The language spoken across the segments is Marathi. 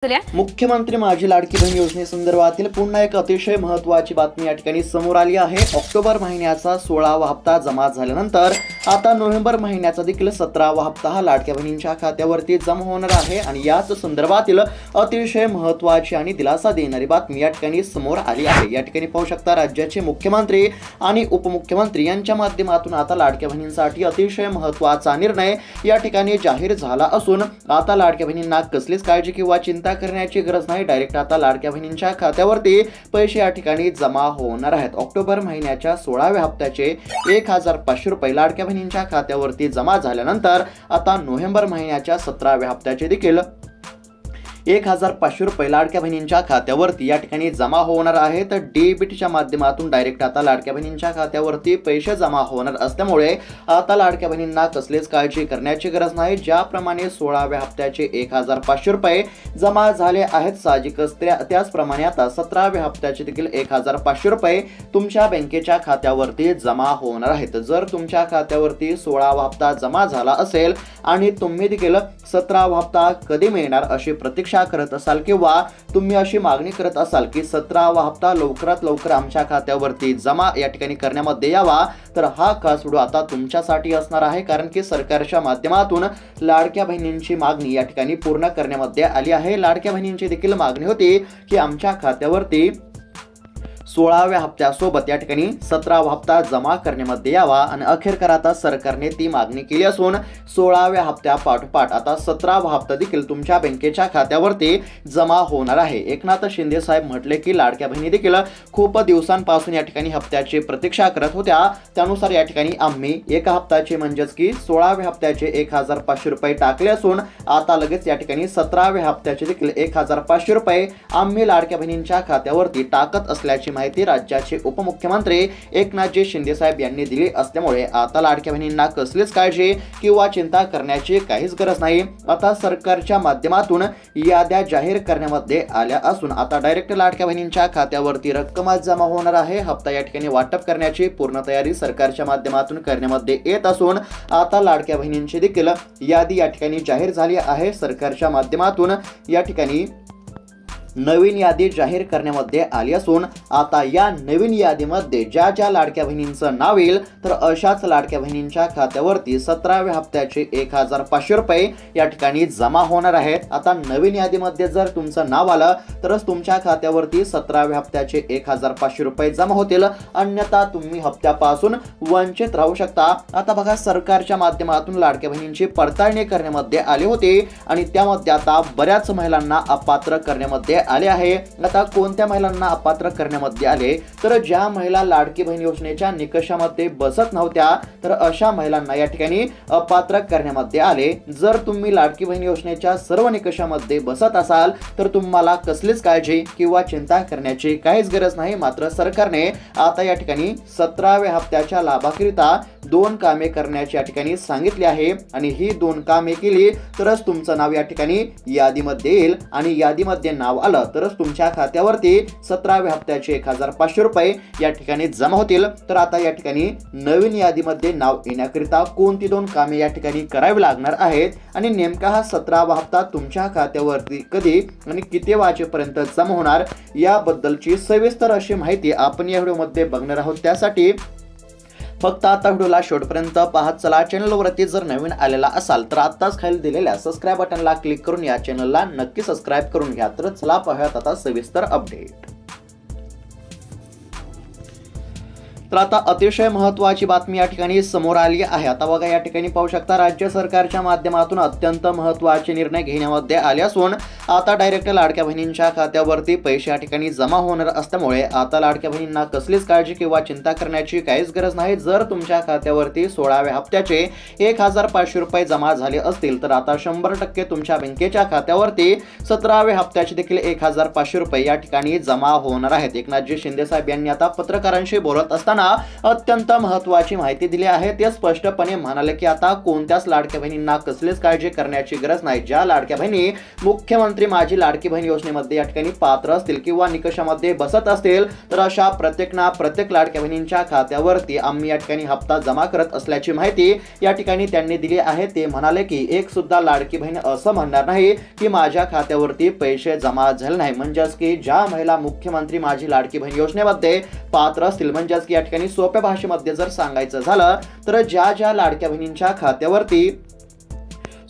मुख्यमंत्री माझी लाडकी बहीण योजनेसंदर्भातील पुन्हा एक अतिशय महत्त्वाची बातमी या ठिकाणी समोर आली आहे। ऑक्टोबर महिन्याचा 16वा हप्ता जमा झाल्यानंतर आता नोव्हेंबर महिन्याचा देखील 17वा हप्ता हा लाडक्या बहिणींच्या खात्यावरती जमा होणार आहे आणि याच संदर्भातील अतिशय महत्त्वाची आणि दिलासा देणारी बातमी या ठिकाणी समोर आली आहे। या ठिकाणी पाहू शकता राज्याचे मुख्यमंत्री आणि उपमुख्यमंत्री यांच्या माध्यमातून आता लाडक्या बहिणींसाठी अतिशय महत्त्वाचा निर्णय या ठिकाणी जाहीर झाला असून आता लाडक्या बहिणींना कसलीच काळजी किंवा चिंता करण्याची गरज नाही। डायरेक्ट आता लाडक्या बहिणींच्या खात्यावरती पैसे या ठिकाणी जमा होणार आहेत। ऑक्टोबर महिन्याच्या 16व्या हप्त्याचे 1500 रुपये लाडक्या बहिणींच्या खात्यावरती जमा झाल्यानंतर आता नोव्हेंबर महिन्याच्या 17व्या हप्त्याचे देखील 1500 रुपये लाडक्या बहिणींच्या खात्यावरती या ठिकाणी जमा होणार आहेत। डेबिटच्या माध्यमातून डायरेक्ट आता लाडक्या बहिणींच्या खात्यावरती पैसे जमा होणार असल्यामुळे आता लाडक्या बहिणींना कसलीच काळजी करण्याची गरज नाही। ज्याप्रमाणे 16व्या हप्त्याचे 1500 रुपये जमा झाले आहेत साहजिकच त्याचप्रमाणे आता 17व्या हप्त्याचे देखील 1500 रुपये तुमच्या बँकेच्या खात्यावरती जमा होणार आहेत। जर तुमच्या खात्यावरती 16वा हप्ता जमा झाला असेल आणि तुम्ही देखील 17वा हप्ता कधी मिळणार अशी प्रतीक्षा करत असाल किंवा तुम्ही अशी मागणी करत असाल की 17वा हप्ता लवकरात लवकर आमच्या खात्यावरती जमा या ठिकाणी करण्यामध्ये यावा, तर हा खास व्हिडिओ आता तुमच्यासाठी असणार आहे। कारण की सरकारच्या माध्यमातून लाडक्या बहिणींची मागणी या ठिकाणी पूर्ण करण्यामध्ये आली आहे। लाडक्या बहिणींची देखील मागणी होती की आमच्या खात्यावरती 16व्या हप्त्यासोबत या ठिकाणी 17वा हप्ता जमा करण्यामध्ये यावा आणि अखेरकार आता सरकारने ती मागणी केली असून 16व्या हप्त्यापाठोपाठ आता 17वा हप्ता देखील तुमच्या बँकेच्या खात्यावरती जमा होणार आहे। एकनाथ शिंदे साहेब म्हटले की लाडक्या बहिणी देखील खूप दिवसांपासून या ठिकाणी हप्त्याची प्रतीक्षा करत होत्या। त्यानुसार या ठिकाणी आम्ही एका हप्त्याचे म्हणजेच की 16व्या हप्त्याचे 1500 रुपये टाकले असून आता लगेच या ठिकाणी 17व्या हप्त्याचे देखील 1500 रुपये आम्ही लाडक्या बहिणींच्या खात्यावरती टाकत असल्याची माहिती राज्याचे उपमुख्यमंत्री एकनाथजी शिंदे साहेब यांनी दिली असल्यामुळे आता लाडक्या बहिणींना कसलीच काळजी किंवा चिंता करण्याची काहीच गरज नाही। आता सरकारच्या माध्यमातून याद्या जाहीर करण्यामध्ये आल्या असून आता डायरेक्ट लाडक्या बहिणींच्या खात्यावरती रक्कम जमा होणार आहे। हप्ता या ठिकाणी वाटप करण्याची पूर्ण तयारी सरकारच्या माध्यमातून करण्यामध्ये येत असून आता लाडक्या बहिणींची देखील यादी या ठिकाणी जाहीर झाली आहे। सरकारच्या माध्यमातून या ठिकाणी नवीन यादी जाहीर करण्यामध्ये आली असून आता या नवीन यादीमध्ये ज्या लाडक्या बहिणींचं नाव येईल तर अशाच लाडक्या बहिणींच्या खात्यावरती 17व्या हप्त्याचे 1500 रुपये या ठिकाणी जमा होणार आहेत। आता नवीन यादीमध्ये जर तुमचं नाव आलं तरच तुमच्या खात्यावरती 17व्या हप्त्याचे 1500 रुपये जमा होतील, अन्यथा तुम्ही हप्त्यापासून वंचित राहू शकता। आता बघा सरकारच्या माध्यमातून लाडक्या बहिणींची पडताळणी करण्यामध्ये आली होती आणि त्यामध्ये आता बऱ्याच महिलांना अपात्र करण्यामध्ये आले आहे। आता कोणत्या महिलांना अपात्र करण्यामध्ये आले तर ज्या महिला लाडकी बहीण योजनेच्या निकषामध्ये बसत नव्हत्या तर अशा महिलांना या ठिकाणी अपात्र करण्यामध्ये आले। जर तुम्ही लाडकी बहीण योजनेच्या सर्व निकषामध्ये बसत असाल तर तुम्हाला कसलीच काळजी किंवा चिंता करण्याची काहीच गरज नाही। मात्र सरकारने आता या ठिकाणी 17व्या हप्त्याच्या लाभाकरिता 2 कामे करण्याची या ठिकाणी सांगितले आहे आणि ही 2 कामे केली तरच तुमचं नाव या ठिकाणी यादीमध्ये येईल आणि यादीमध्ये नाव आलं तरच तुमच्या खात्यावरती 17व्या हप्त्याचे 1500 रुपये या ठिकाणी जमा होतील। तर आता या ठिकाणी नवीन यादीमध्ये नाव येण्याकरिता कोणती 2 कामे या ठिकाणी करावी लागणार आहेत आणि नेमका हा 17वा हप्ता तुमच्या खात्यावरती कधी आणि किती वाजेपर्यंत जमा होणार याबद्दलची सविस्तर अशी माहिती आपण या व्हिडिओमध्ये बघणार आहोत। त्यासाठी फक्त आता व्हिडिओला शेवटपर्यंत पाहत चला। चॅनलवरती जर नवीन आलेला असाल तर आताच खाली दिलेल्या सबस्क्राईब बटनला क्लिक करून या चॅनलला नक्की सबस्क्राईब करून घ्या। तर चला पाहूयात आता सविस्तर अपडेट। तर आता अतिशय महत्त्वाची बातमी या ठिकाणी समोर आली आहे। आता बघा या ठिकाणी पाहू शकता राज्य सरकारच्या माध्यमातून अत्यंत महत्त्वाचे निर्णय घेण्यामध्ये आले असून आता डायरेक्ट लाडक्या बहिणींच्या खात्यावरती पैसे या ठिकाणी जमा होणार असल्यामुळे आता लाडक्या बहिणींना कसलीच काळजी किंवा चिंता करण्याची काहीच गरज नाही। जर तुमच्या खात्यावरती 16व्या हप्त्याचे 1500 रुपये जमा झाले असतील तर आता 100% तुमच्या बँकेच्या खात्यावरती 17व्या हप्त्याचे देखील 1500 रुपये या ठिकाणी जमा होणार आहेत। एकनाथजी शिंदे साहेब यांनी आता पत्रकारांशी बोलत असताना अत्यंत महत्त्वाची माहिती दिली आहे। ते स्पष्टपणे म्हणाले की आता कोणत्याच लाडक्या बहिणींना कसलीच काळजी करण्याची गरज नाही। ज्या लाडक्या बहिणी मुख्यमंत्री मुख्यमंत्री माझी लाडकी बहीण योजनेमध्ये या ठिकाणी पात्र असतील किंवा निकषामध्ये बसत असतील तर अशा प्रत्येक लाडक्या बहिणींच्या खात्यावरती आम्ही या ठिकाणी हप्ता जमा करत असल्याची माहिती या ठिकाणी त्यांनी दिली आहे। ते म्हणाले की एक सुद्धा लाडकी बहीण असं म्हणणार नाही की माझ्या खात्यावरती पैसे जमा झाले नाही। म्हणजेच की ज्या महिला मुख्यमंत्री माझी लाडकी बहीण योजनेमध्ये पात्र असतील, म्हणजेच की या ठिकाणी सोप्या भाषेमध्ये जर सांगायचं झालं तर ज्या लाडक्या बहिणींच्या खात्यावरती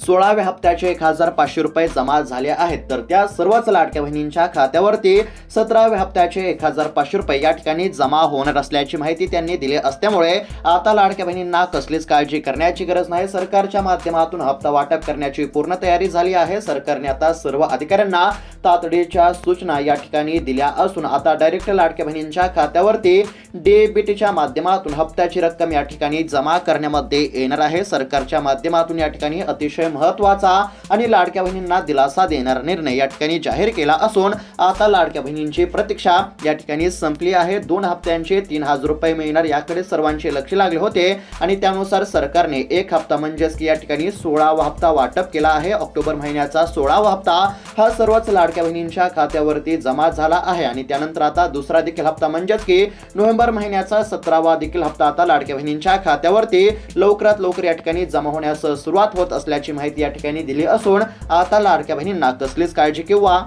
16व्या हप्त्याचे 1500 रुपये जमा झाले आहेत तर त्या सर्वच लाडक्या बहिणींच्या खात्यावरती 17व्या हप्त्याचे 1500 रुपये या ठिकाणी जमा होणार असल्याची माहिती त्यांनी दिली असल्यामुळे आता लाडक्या बहिणींना कसलीच काळजी करण्याची गरज नाही। सरकारच्या माध्यमातून हप्ता वाटप करण्याची पूर्ण तयारी झाली आहे। सरकारने आता सर्व अधिकाऱ्यांना तातडीच्या सूचना या ठिकाणी दिल्या असून आता डायरेक्ट लाडक्या बहिणींच्या खात्यावरती डीबीटीच्या माध्यमातून हप्त्याची रक्कम या ठिकाणी जमा करण्यामध्ये येणार आहे। सरकारच्या माध्यमातून या ठिकाणी अतिशय महत्त्वाचा आणि लाडक्या बहिणींना दिलासा देणारा निर्णय या ठिकाणी जाहीर केला असून आता लाडक्या बहिणींची प्रतीक्षा या ठिकाणी संपली आहे। 2 हप्त्यांचे 3000 रुपये मिळणार याकडे सर्वांचे लक्ष लागले होते आणि त्यानुसार सरकारने एक हप्ता म्हणजेच की या ठिकाणी 16वा हप्ता वाटप केला आहे। ऑक्टोबर महिन्याचा 16वा हप्ता हा सर्वच लाडक्या बहिणींच्या खात्यावरती जमा झाला आहे आणि त्यानंतर आता दुसरा देखील हप्ता म्हणजेच की नोव्हेंबर महिन्याचा 17वा देखील हप्ता आता लाडक्या बहिणींच्या खात्यावरती लवकरात लवकर या ठिकाणी जमा होण्यास सुरुवात होत असल्याची माहिती या ठिकाणी दिली असून आता लाडक्या बहिणींना कसलीच काळजी किंवा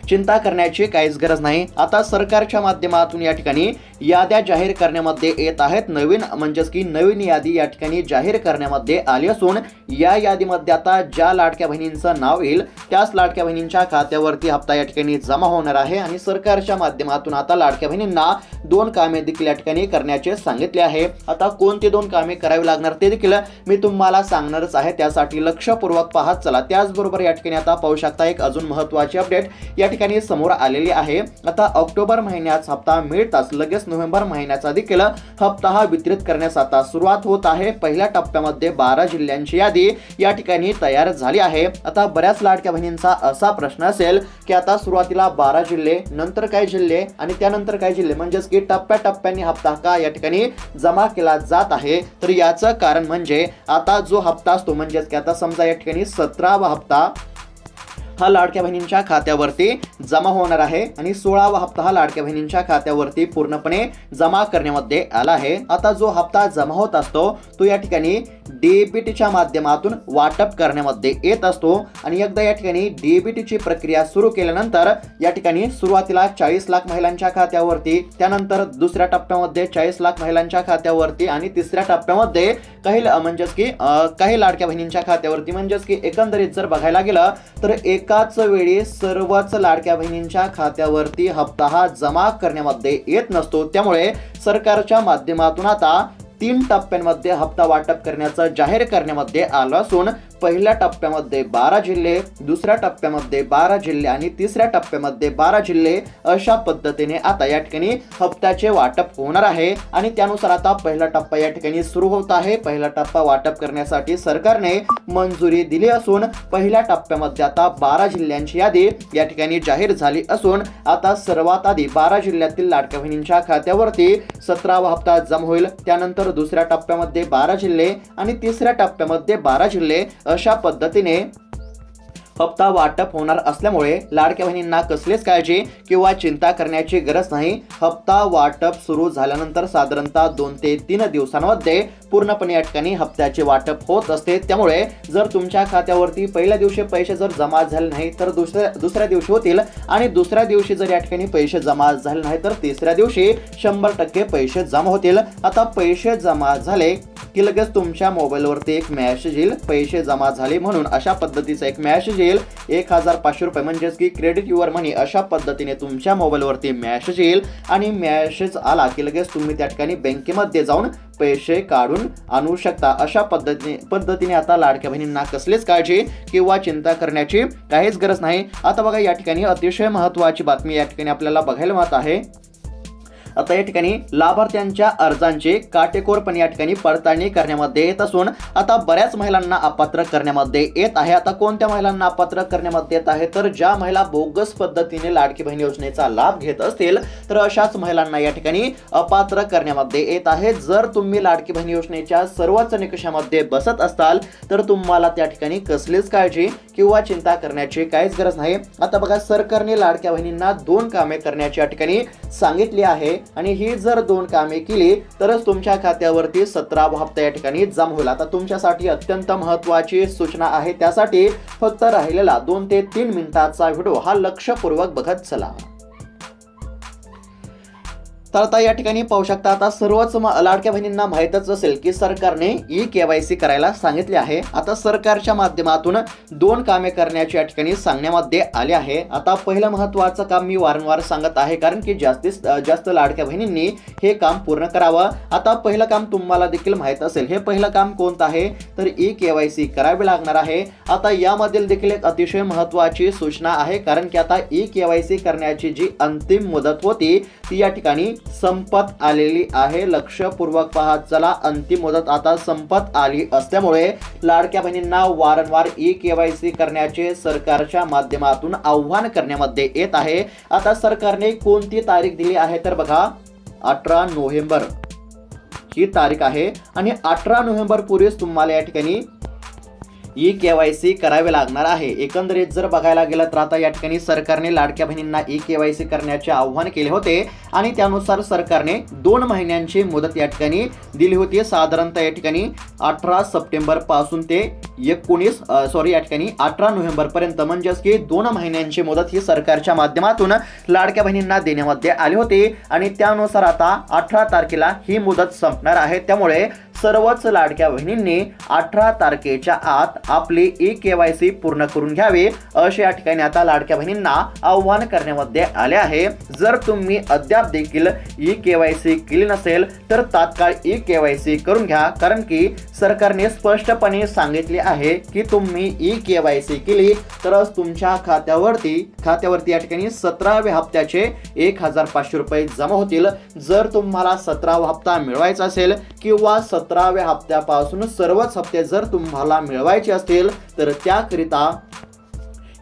चिंता करण्याची काहीच गरज नाही। आता सरकारच्या माध्यमातून या ठिकाणी याद्या जाहीर करण्यामध्ये येत आहेत। नवीन यादी या ठिकाणी जाहीर करण्यामध्ये आली असून या यादीमध्ये आता ज्या लाडक्या बहिणींचं नाव येईल त्याच लाडक्या बहिणींच्या खात्यावरती हप्ता या ठिकाणी जमा होणार आहे आणि सरकारच्या माध्यमातून आता लाडक्या बहिणींना 2 कामे देखील या ठिकाणी करण्याचे सांगितले आहे। आता कोणती 2 कामे करावी लागणार ते देखील मी तुम्हाला सांगणारच आहे, त्यासाठी लक्षपूर्वक पाहत चला। त्याचबरोबर या ठिकाणी आता पाहू शकता एक अजून महत्त्वाची अपडेट या ठिकाणी समोर आलेली आहे। आता ऑक्टोबर महिन्याचा हप्ता मिळताच लगेच नोव्हेंबर महिन्याचा देखील हप्ता हा वितरित करण्यास आता सुरुवात होत आहे। पहिल्या टप्प्यामध्ये 12 जिल्ह्यांची यादी या ठिकाणी तयार झाली आहे। आता बऱ्याच लाडक्या बहिणींचा असा प्रश्न असेल की आता सुरुवातीला 12 जिल्हे, नंतर काय जिल्हे आणि त्यानंतर काय जिल्हे, म्हणजेच की टप्प्याटप्प्याने हप्ता का या ठिकाणी जमा केला जात आहे। तर याचं कारण म्हणजे आता जो हप्ता असतो म्हणजेच की आता समजा या ठिकाणी 17वा हप्ता हा लाडक्या बहिणींच्या खात्यावरती जमा होणार आहे आणि 16वा हप्ता हा लाडक्या बहिणींच्या खात्यावरती पूर्णपणे जमा करण्यामध्ये आला आहे। आता जो हप्ता जमा होत असतो तो या ठिकाणी डीबीटीच्या माध्यमातून वाटप करण्यामध्ये येत असतो आणि एकदा या ठिकाणी डीबीटीची प्रक्रिया सुरू केल्यानंतर या ठिकाणी सुरुवातीला 40 लाख महिलांच्या खात्यावरती, त्यानंतर दुसऱ्या टप्प्यामध्ये 40 लाख महिलांच्या खात्यावरती आणि तिसऱ्या टप्प्यामध्ये काही लाडक्या बहिणींच्या खात्यावरती, म्हणजेच की एकंदरीत जर बघायला गेलं तर एकाच वेळी सर्वच लाडक्या बहिणींच्या खात्यावरती हप्ता हा जमा करण्यामध्ये येत नसतो। त्यामुळे सरकारच्या माध्यमातून आता 3 टप्प्यांमध्ये हप्ता वाटप करण्याचं जाहीर करण्यामध्ये आलं असून पहिल्या टप्प्यामध्ये 12 जिल्हे, दुसऱ्या टप्प्यामध्ये 12 जिल्हे आणि तिसऱ्या टप्प्यामध्ये 12 जिल्हे अशा पद्धतीने आता या ठिकाणी हप्त्याचे वाटप होणार आहे आणि त्यानुसार आता पहिला टप्पा या ठिकाणी सुरू होत आहे। पहिला टप्पा वाटप करण्यासाठी सरकारने मंजुरी दिली असून पहिल्या टप्प्यामध्ये आता 12 जिल्ह्यांची यादी या ठिकाणी जाहीर झाली असून आता सर्वात आधी 12 जिल्ह्यातील लाडक्या बहिणींच्या खात्यावरती 17वा हप्ता जमा होईल। त्यानंतर दुसऱ्या टप्प्यामध्ये 12 जिल्हे आणि तिसऱ्या टप्प्यामध्ये 12 जिल्हे अशा पद्धतीने हप्ता वाटप होणार असल्यामुळे लाडक्या बहिणींना कसलीच काळजी किंवा चिंता करण्याची गरज नाही। हप्ता वाटप सुरू झाल्यानंतर साधारणतः 2 ते 3 दिवसांमध्ये पूर्णपणे या ठिकाणी हप्त्याचे वाटप होत असते। त्यामुळे जर तुमच्या खात्यावरती पहिल्या दिवशी पैसे जर जमा झाले नाही तर दुसऱ्या दिवशी होतील आणि दुसऱ्या दिवशी जर या ठिकाणी पैसे जमा झाले नाही तर तिसऱ्या दिवशी 100% पैसे जमा होतील। आता पैसे जमा झाले की लगेच तुमच्या मोबाईलवरती एक मेसेज येईल, पैसे जमा झाले म्हणून अशा पद्धतीचा एक मेसेज येईल। 1500 रुपये म्हणजेच की क्रेडिट युअर मनी अशा पद्धतीने तुमच्या मोबाईलवरती मेसेज येईल आणि मेसेज आला की लगेच तुम्ही त्या ठिकाणी बँकेमध्ये जाऊन पैसे काढून आणू शकता। अशा पद्धतीने आता लाडक्या बहिणींना कसलीच काळजी किंवा चिंता करण्याची काहीच गरज नाही। आता बघा या ठिकाणी अतिशय महत्त्वाची बातमी या ठिकाणी आपल्याला बघायला मिळत आहे। आता या ठिकाणी लाभार्थ्यांच्या अर्जांची काटेकोरपणे या ठिकाणी पडताळणी करण्यामध्ये येत असून आता बऱ्याच महिलांना अपात्र करण्यामध्ये येत आहे। आता कोणत्या महिलांना अपात्र करण्यामध्ये येत आहे तर ज्या महिला बोगस पद्धतीने लाडकी बहीण योजनेचा लाभ घेत असतील तर अशाच महिलांना या ठिकाणी अपात्र करण्यामध्ये येत आहे। जर तुम्ही लाडकी बहीण योजनेच्या सर्वच निकषामध्ये बसत असाल तर तुम्हाला त्या ठिकाणी कसलीच काळजी किंवा चिंता करण्याची काहीच गरज नाही। आता बघा, सरकारने लाडक्या बहिणींना 2 कामे करण्याची या ठिकाणी सांगितली आहे आणि ही जर 2 कामे केली तरच तुमच्या खात्यावरती 17वा हप्ता या ठिकाणी जमा होईल। आता तुमच्यासाठी अत्यंत महत्त्वाची सूचना आहे, त्यासाठी फक्त राहिलेला 2 ते 3 मिनिटाचा व्हिडिओ हा लक्षपूर्वक बघत चला। तर आता या ठिकाणी पाहू शकता, आता सर्वच लाडक्या बहिणींना माहीतच असेल की सरकारने ई-केवायसी करायला सांगितले आहे। आता सरकारच्या माध्यमातून 2 कामे करण्याची या ठिकाणी सांगण्यामध्ये आले आहे। आता पहिलं महत्त्वाचं काम मी वारंवार सांगत आहे, कारण की जास्तीत जास्त लाडक्या बहिणींनी हे काम पूर्ण करावं। आता पहिलं काम तुम्हाला देखील माहीत असेल, हे पहिलं काम कोणतं आहे तर ई-केवायसी करावी लागणार आहे। आता यामधील देखील एक अतिशय महत्त्वाची सूचना आहे, कारण की आता ई-केवायसी करण्याची जी अंतिम मुदत होती ती या ठिकाणी संपत आलेली आहे। लक्षपूर्वक पहा, चला, अंतिम मुदत आता संपत आली असल्यामुळे लाडक्या बहिणींना वारंवार ई-केवायसी करण्याचे सरकारच्या माध्यमातून आव्हान करण्यामध्ये येत आहे। आता सरकारने कोणती तारीख दिली आहे तर बघा, 18 नोव्हेंबर ही तारीख आहे आणि 18 नोव्हेंबर पूर्वीच तुम्हाला या ठिकाणी ई-केवायसी करावे लागणार आहे। एकंदरीत जर बघायला गेलं तर आता या ठिकाणी सरकारने लाडक्या बहिणींना ई-केवायसी करण्याचे आव्हान केले होते आणि त्यानुसार सरकारने 2 महिन्यांची मुदत या ठिकाणी दिली होती। साधारणतः या ठिकाणी 18 सप्टेंबर पासून ते 18 नोव्हेंबर पर्यंत, म्हणजेच की 2 महिन्यांची मुदत ही सरकारच्या माध्यमातून लाडक्या बहिणींना देण्यामध्ये आली होती आणि त्यानुसार आता 18 तारखेला ही मुदत संपणार आहे। त्यामुळे सर्वच लाडक्या बहिणींनी 18 तारखेच्या आत आपली ई-केवायसी पूर्ण करून घ्यावी, असे या ठिकाणी आता लाडक्या बहिणींना आव्हान करण्यामध्ये आले आहे। जर तुम्ही अद्याप देखील ई-केवायसी केली नसेल तर तात्काळ ई-केवायसी करून घ्या, कारण की सरकारने स्पष्टपणे सांगितले आहे की तुम्ही ई-केवायसी केली तरच तुमच्या खात्यावरती या ठिकाणी 17व्या हप्त्याचे 1500 रुपये जमा होतील। जर तुम्हाला 17वा हप्ता मिळवायचा असेल किंवा 17व्या हप्त्यापासून सर्वच हप्ते जर तुम्हाला मिळवायचे असतील तर त्याकरिता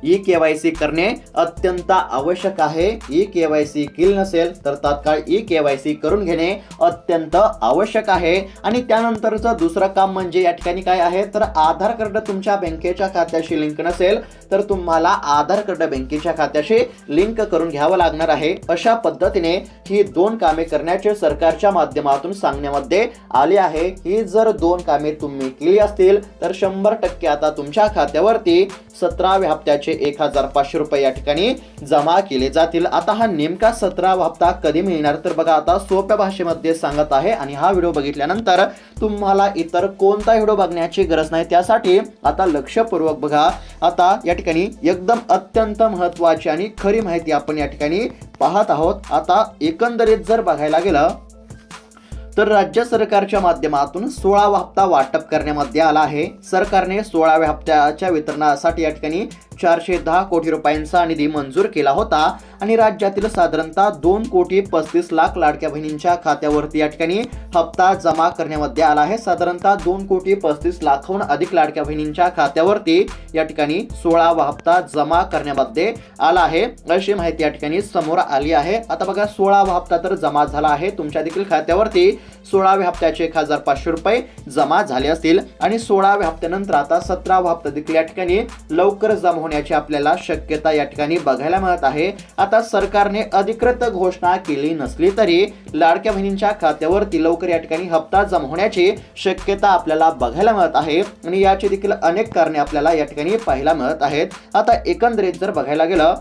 ई-केवायसी करणे अत्यंत आवश्यक आहे। ई-केवायसी केली नसेल तर तात्काळ ई-केवायसी करून घेणे अत्यंत आवश्यक आहे। आणि त्यानंतरचं दुसरं काम म्हणजे या ठिकाणी काय आहे तर आधार कार्ड तुमच्या बँकेच्या खात्याशी लिंक नसेल तर तुम्हाला आधार कार्ड बँकेच्या खात्याशी लिंक करून घ्यावं लागणार आहे। अशा पद्धतीने ही 2 कामे करण्याचे सरकारच्या माध्यमातून सांगण्यामध्ये आले आहे। ही जर 2 कामे तुम्ही केली असतील तर 100% आता तुमच्या खात्यावरती 17व्या हप्त्याचे 1500 रुपये या ठिकाणी जमा केले जातील। आता हा नेमका 17वा हप्ता कधी मिळणार तर बघा, आता सोप्या भाषेमध्ये सांगत आहे आणि हा व्हिडिओ बघितल्यानंतर तुम्हाला इतर कोणता व्हिडिओ बघण्याची गरज नाही, त्यासाठी आता लक्षपूर्वक बघा। आता या ठिकाणी एकदम अत्यंत महत्त्वाची आणि खरी माहिती आपण या ठिकाणी पाहत आहोत। आता एकंदरीत जर बघायला गेलं तर राज्य सरकारच्या माध्यमातून 16वा हप्ता वाटप करण्यामध्ये आला आहे। सरकारने 16व्या हप्त्याच्या वितरणासाठी या ठिकाणी 410 कोटी रुपयांचा निधी मंजूर केला होता आणि राज्यातील साधारणतः 2,35,00,000 लाडक्या बहिणींच्या खात्यावरती या ठिकाणी हप्ता जमा करण्यामध्ये आला आहे। साधारणतः 2,35,00,000हून अधिक लाडक्या बहिणींच्या खात्यावरती या ठिकाणी 16वा हप्ता जमा करण्यामध्ये आला आहे, अशी माहिती या ठिकाणी समोर आली आहे। आता बघा, 16वा हप्ता तर जमा झाला आहे, तुमच्या देखील खात्यावरती 16व्या हप्त्याचे 1500 रुपये जमा झाले असतील आणि 16व्या हप्त्यानंतर आता 17वा हप्ता देखील या ठिकाणी लवकर जमा होण्याची आपल्याला शक्यता या ठिकाणी बघायला मिळत आहे। आता सरकारने अधिकृत घोषणा केली नसली तरी लाडक्या बहिणींच्या खात्यावरती लवकर या ठिकाणी हप्ता जमा होण्याची शक्यता आपल्याला बघायला मिळत आहे आणि याची देखील अनेक कारणे आपल्याला या ठिकाणी पाहायला मिळत आहेत। आता एकंदरीत जर बघायला गेलं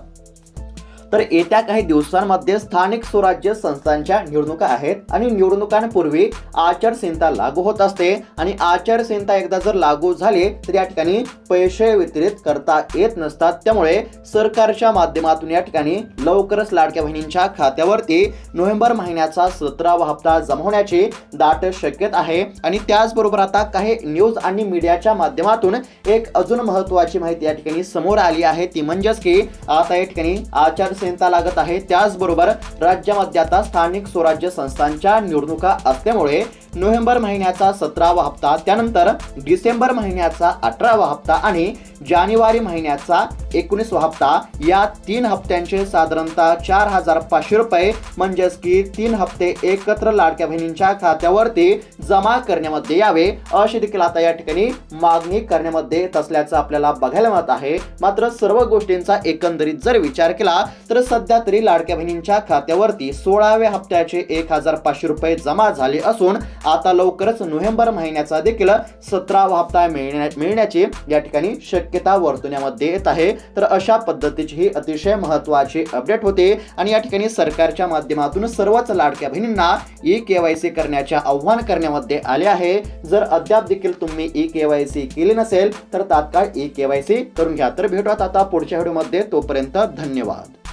तर येत्या काही दिवसांमध्ये स्थानिक स्वराज्य संस्थांच्या निवडणुका आहेत आणि निवडणुकांपूर्वी आचारसंहिता लागू होत असते आणि आचारसंहिता एकदा जर लागू झाली तर या ठिकाणी पैसे वितरित करता येत नसतात। त्यामुळे सरकारच्या माध्यमातून या ठिकाणी लवकरच लाडक्या बहिणींच्या खात्यावरती नोव्हेंबर महिन्याचा 17वा हप्ता जमा होण्याची दाट शक्यता आहे। आणि त्याचबरोबर आता काही न्यूज आणि मीडियाच्या माध्यमातून एक अजून महत्त्वाची माहिती या ठिकाणी समोर आली आहे, ती म्हणजेच की आता या ठिकाणी आचारसंहिता लागत आहे, त्याचबरोबर राज्यामध्ये आता स्थानिक स्वराज्य संस्थांच्या निवडणुका असल्यामुळे नोव्हेंबर महिन्याचा 17वा हप्ता, त्यानंतर डिसेंबर महिन्याचा 18वा हप्ता आणि जानेवारी महिन्याचा 19वा हप्ता, या 3 हप्त्यांचे साधारणतः 4,500 रुपये म्हणजेच की 3 हप्ते एकत्र लाडक्या बहिणींच्या खात्यावरती जमा करण्यामध्ये यावे अशी देखील आता या ठिकाणी मागणी करण्यामध्ये येत असल्याचं आपल्याला बघायला मिळत आहे। मात्र सर्व गोष्टींचा एकंदरीत जर विचार केला तर सध्या तरी लाडक्या बहिणींच्या खात्यावरती 16व्या हप्त्याचे 1,500 रुपये जमा झाले असून आता लवकरच नोव्हेंबर महिन्याचा देखील 17वा हप्ता मिळण्याची या ठिकाणी शक्यता वर्तवण्यामध्ये येत आहे। तर अशा पद्धतीची ही अतिशय महत्त्वाची अपडेट होते आणि या ठिकाणी सरकारच्या माध्यमातून सर्वच लाडक्या बहिणींना ई-केवायसी करण्याचे आव्हान करण्यामध्ये आले आहे। जर अद्याप देखील तुम्ही ई-केवायसी केली नसेल तर तात्काळ ई-केवायसी करून घ्या। तर भेटूयात आता पुढच्या व्हिडिओमध्ये, तोपर्यंत धन्यवाद।